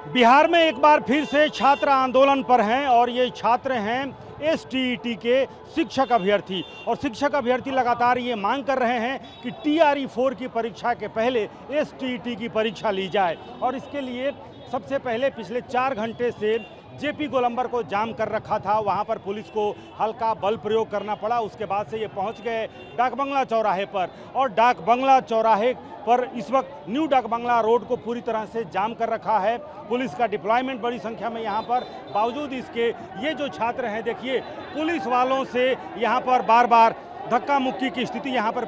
बिहार में एक बार फिर से छात्र आंदोलन पर हैं और ये छात्र हैं एसटीईटी के शिक्षक अभ्यर्थी। और शिक्षक अभ्यर्थी लगातार ये मांग कर रहे हैं कि टीआरई 4 की परीक्षा के पहले एसटीईटी की परीक्षा ली जाए। और इसके लिए सबसे पहले पिछले 4 घंटे से जेपी गोलंबर को जाम कर रखा था, वहाँ पर पुलिस को हल्का बल प्रयोग करना पड़ा। उसके बाद से ये पहुँच गए डाक बंगला चौराहे पर, और डाक बंगला चौराहे पर इस वक्त न्यू डाक बंगला रोड को पूरी तरह से जाम कर रखा है। पुलिस का डिप्लॉयमेंट बड़ी संख्या में यहाँ पर, बावजूद इसके ये जो छात्र हैं देखिए पुलिस वालों से यहाँ पर बार बार धक्का मुक्की की स्थिति यहाँ पर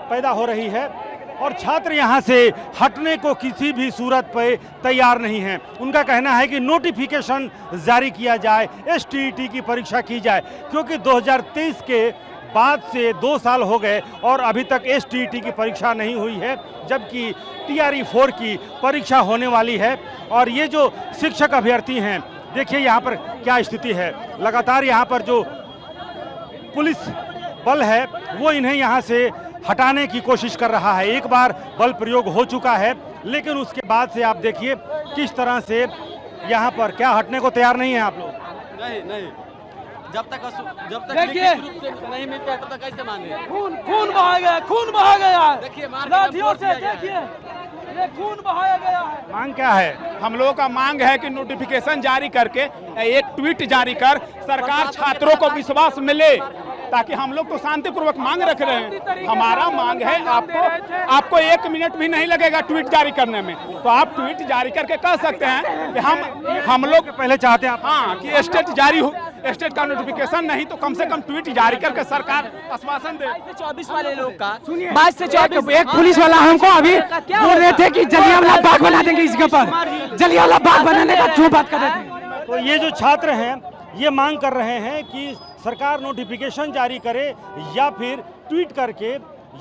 पैदा हो रही है और छात्र यहाँ से हटने को किसी भी सूरत पे तैयार नहीं हैं। उनका कहना है कि नोटिफिकेशन जारी किया जाए, एसटीईटी की परीक्षा की जाए, क्योंकि 2023 के बाद से 2 साल हो गए और अभी तक एसटीईटी की परीक्षा नहीं हुई है, जबकि टीआरई 4 की परीक्षा होने वाली है। और ये जो शिक्षक अभ्यर्थी हैं देखिए यहाँ पर क्या स्थिति है। लगातार यहाँ पर जो पुलिस बल है वो इन्हें यहाँ से हटाने की कोशिश कर रहा है। एक बार बल प्रयोग हो चुका है, लेकिन उसके बाद से आप देखिए किस तरह से यहाँ पर क्या हटने को तैयार नहीं है आप लोग। नहीं, जब तक देखिए नहीं मिलता है तब तक कैसे माने। खून बहा गया, खून बहा गया। देखिए लाठियों से देखिए ये खून बहाया गया है। मांग क्या है? हम लोगों का मांग है कि नोटिफिकेशन जारी करके एक ट्वीट जारी कर सरकार छात्रों को विश्वास मिले, ताकि हम लोग तो शांतिपूर्वक मांग रख रहे हैं। हमारा मांग है आपको 1 मिनट भी नहीं लगेगा ट्वीट जारी करने में, तो आप ट्वीट जारी करके कह सकते हैं कि हम लोग पहले चाहते हैं हाँ कि स्टेट का नोटिफिकेशन नहीं तो कम से कम ट्वीट जारी करके सरकार आश्वासन दे। 24 वाले लोग का 22 से 24 एक पुलिस वाला हमको अभी बोल रहे थे कि जलियांवाला बाग बना देंगे, इसके ऊपर जलियांवाला बाग बनाने का जो बात कर रहे थे। तो ये जो छात्र हैं ये मांग कर रहे हैं कि सरकार नोटिफिकेशन जारी करे या फिर ट्वीट करके,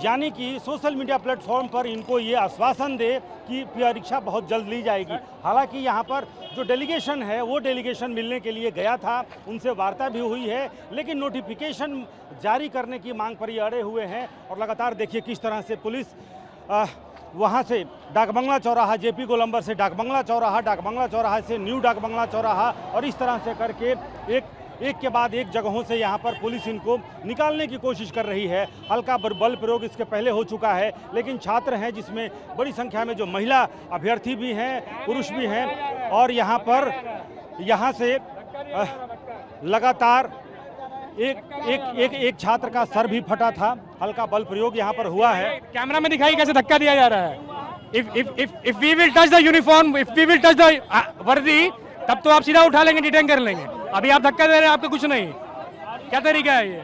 यानी कि सोशल मीडिया प्लेटफॉर्म पर इनको ये आश्वासन दे कि परीक्षा बहुत जल्द ली जाएगी। हालांकि यहाँ पर जो डेलीगेशन है वो डेलीगेशन मिलने के लिए गया था, उनसे वार्ता भी हुई है, लेकिन नोटिफिकेशन जारी करने की मांग पर ये अड़े हुए हैं। और लगातार देखिए किस तरह से पुलिस वहाँ से डाक बंगला चौराहा, जेपी गोलंबर से डाक बंगला चौराहा से न्यू डाक बंगला चौराहा, और इस तरह से करके एक के बाद एक जगहों से यहाँ पर पुलिस इनको निकालने की कोशिश कर रही है। हल्का बल प्रयोग इसके पहले हो चुका है, लेकिन छात्र हैं जिसमें बड़ी संख्या में जो महिला अभ्यर्थी भी हैं, पुरुष भी हैं, और यहाँ से लगातार एक छात्र का सर भी फटा था। हल्का बल प्रयोग यहाँ पर हुआ है। कैमरा में दिखाई कैसे धक्का दिया जा रहा है। If we will touch the uniform, if we will touch the वर्दी, तब तो आप सीधा उठा लेंगे, डिटेन कर लेंगे। अभी आप धक्का दे रहे हैं, आपको कुछ नहीं। क्या तरीका है ये?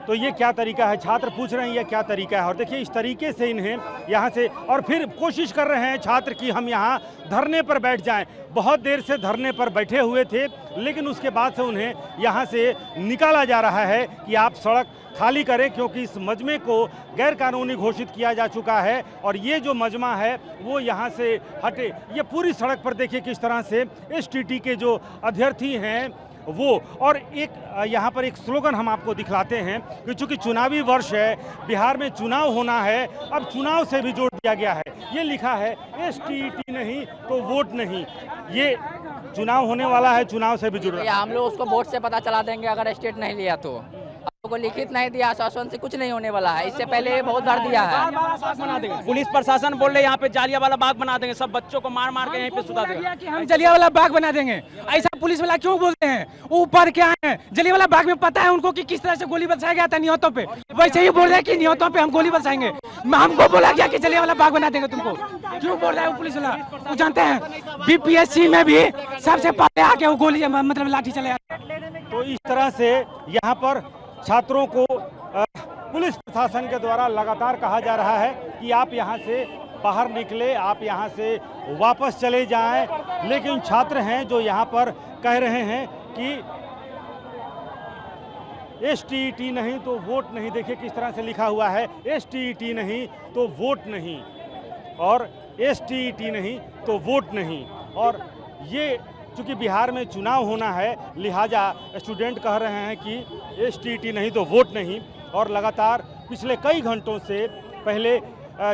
तो ये क्या तरीका है, छात्र पूछ रहे हैं ये क्या तरीका है। और देखिए इस तरीके से इन्हें यहाँ से, और फिर कोशिश कर रहे हैं छात्र कि हम यहाँ धरने पर बैठ जाएं। बहुत देर से धरने पर बैठे हुए थे, लेकिन उसके बाद से उन्हें यहाँ से निकाला जा रहा है कि आप सड़क खाली करें, क्योंकि इस मजमे को गैर कानूनी घोषित किया जा चुका है और ये जो मजमा है वो यहाँ से हटे। ये पूरी सड़क पर देखिए किस तरह से एसटीईटी के जो अभ्यर्थी हैं वो, और एक यहाँ पर एक स्लोगन हम आपको दिखलाते हैं कि चूँकि चुनावी वर्ष है, बिहार में चुनाव होना है, अब चुनाव से भी जोड़ दिया गया है। ये लिखा है एसटीईटी नहीं तो वोट नहीं। ये चुनाव होने वाला है, चुनाव से भी जुड़ रहा है। हम लोग उसको वोट से पता चला देंगे अगर स्टेट नहीं लिया तो। को लिखित नहीं दिया, आश्वासन से कुछ नहीं होने वाला है। इससे पहले बहुत बार दिया है। पुलिस प्रशासन बोल रहे यहाँ पे जलियांवाला बाग बना देंगे, सब बच्चों को मार मार के यहीं पे सुता देंगे। कि हम जलियांवाला बाग बना देंगे, ऐसा पुलिस वाला क्यों बोलते हैं? ऊपर क्या है, जलियांवाला बाग में पता है उनको कि किस तरह से गोली बरसाया गया था निहतों पे, वैसे ही बोल रहे हैं कि निहतों पे हम गोली बरसाएंगे। हमको बोला गया कि जलियांवाला बाग बना देंगे, तुमको क्यों बोल रहा है वो पुलिस वाला? वो जानते हैं बीपीएससी में भी सबसे पहले आके वो गोली मतलब लाठी चले। तो इस तरह से यहाँ पर छात्रों को पुलिस प्रशासन के द्वारा लगातार कहा जा रहा है कि आप यहाँ से बाहर निकले, आप यहाँ से वापस चले जाएं, लेकिन छात्र हैं जो यहाँ पर कह रहे हैं कि एसटीईटी नहीं तो वोट नहीं। देखिए किस तरह से लिखा हुआ है, एसटीईटी नहीं तो वोट नहीं, और एसटीईटी नहीं तो वोट नहीं। और ये चूँकि बिहार में चुनाव होना है, लिहाजा स्टूडेंट कह रहे हैं कि एसटीईटी नहीं तो वोट नहीं। और लगातार पिछले कई घंटों से, पहले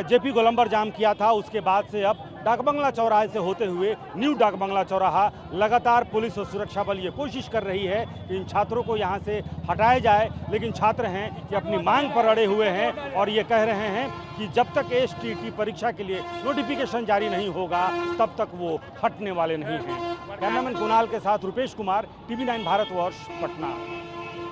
जेपी गोलंबर जाम किया था, उसके बाद से अब डाकबंगला चौराहे से होते हुए न्यू डाकबंगला चौराहा लगातार पुलिस और सुरक्षा बल ये कोशिश कर रही है कि इन छात्रों को यहाँ से हटाया जाए, लेकिन छात्र हैं कि अपनी मांग पर अड़े हुए हैं और ये कह रहे हैं कि जब तक STT परीक्षा के लिए नोटिफिकेशन जारी नहीं होगा तब तक वो हटने वाले नहीं हैं। कैमरामैन कुणाल के साथ रुपेश कुमार, TV9 भारतवर्ष, पटना।